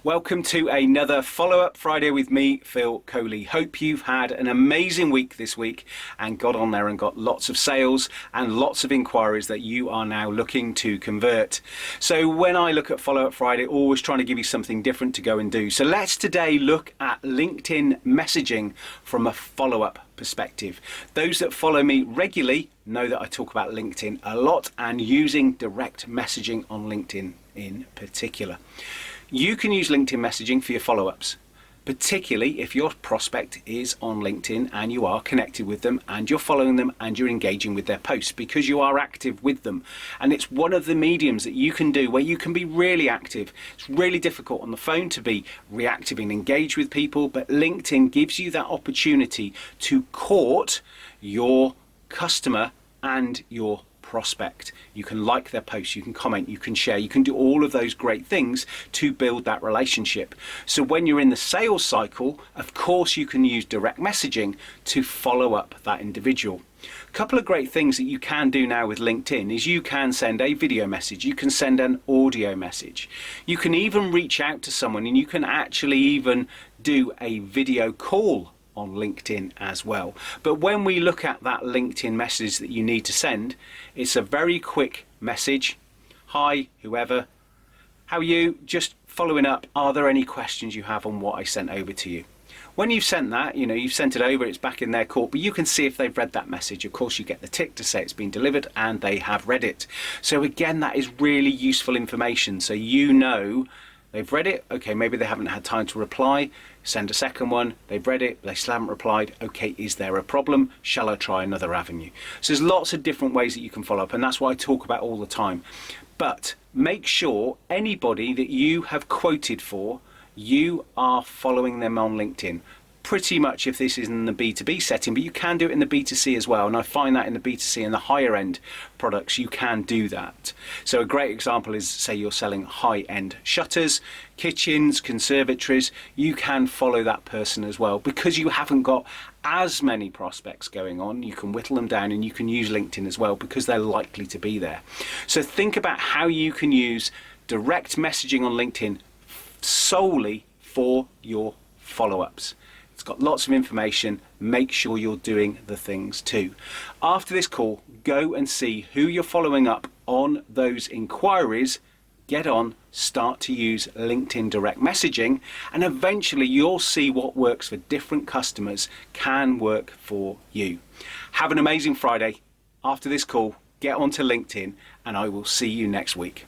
Welcome to another follow-up Friday with me, Phil Coley. Hope you've had an amazing week this week and got on there and got lots of sales and lots of inquiries that you are now looking to convert. So when I look at follow-up Friday, always trying to give you something different to go and do. So let's today look at LinkedIn messaging from a follow-up perspective. Those that follow me regularly know that I talk about LinkedIn a lot and using direct messaging on LinkedIn in particular. You can use LinkedIn messaging for your follow-ups, particularly if your prospect is on LinkedIn and you are connected with them and you're following them and you're engaging with their posts because you are active with them. And it's one of the mediums that you can do where you can be really active. It's really difficult on the phone to be reactive and engage with people, but LinkedIn gives you that opportunity to court your customer and your prospect. You can like their posts, you can comment, you can share, you can do all of those great things to build that relationship. So when you're in the sales cycle, of course you can use direct messaging to follow up that individual. A couple of great things that you can do now with LinkedIn is you can send a video message, you can send an audio message, you can even reach out to someone and you can actually even do a video call on LinkedIn as well. But when we look at that LinkedIn message that you need to send, it's a very quick message. Hi, whoever, how are you? Just following up, are there any questions you have on what I sent over to you? When you've sent that, you've sent it over, it's back in their court, but you can see if they've read that message. Of course, you get the tick to say it's been delivered and they have read it. So again, that is really useful information. So they've read it, okay, maybe they haven't had time to reply, send a second one, they've read it, they still haven't replied, okay, is there a problem? Shall I try another avenue? So there's lots of different ways that you can follow up, and that's what I talk about all the time. But make sure anybody that you have quoted for, you are following them on LinkedIn. Pretty much if this is in the B2B setting, but you can do it in the B2C as well. And I find that in the B2C and the higher end products, you can do that. So a great example is, say you're selling high end shutters, kitchens, conservatories, you can follow that person as well because you haven't got as many prospects going on. You can whittle them down and you can use LinkedIn as well because they're likely to be there. So think about how you can use direct messaging on LinkedIn solely for your follow-ups. It's got lots of information. Make sure you're doing the things too. After this call, go and see who you're following up on those inquiries. Get on, start to use LinkedIn direct messaging, and eventually you'll see what works for different customers can work for you. Have an amazing Friday. After this call, get onto LinkedIn and I will see you next week.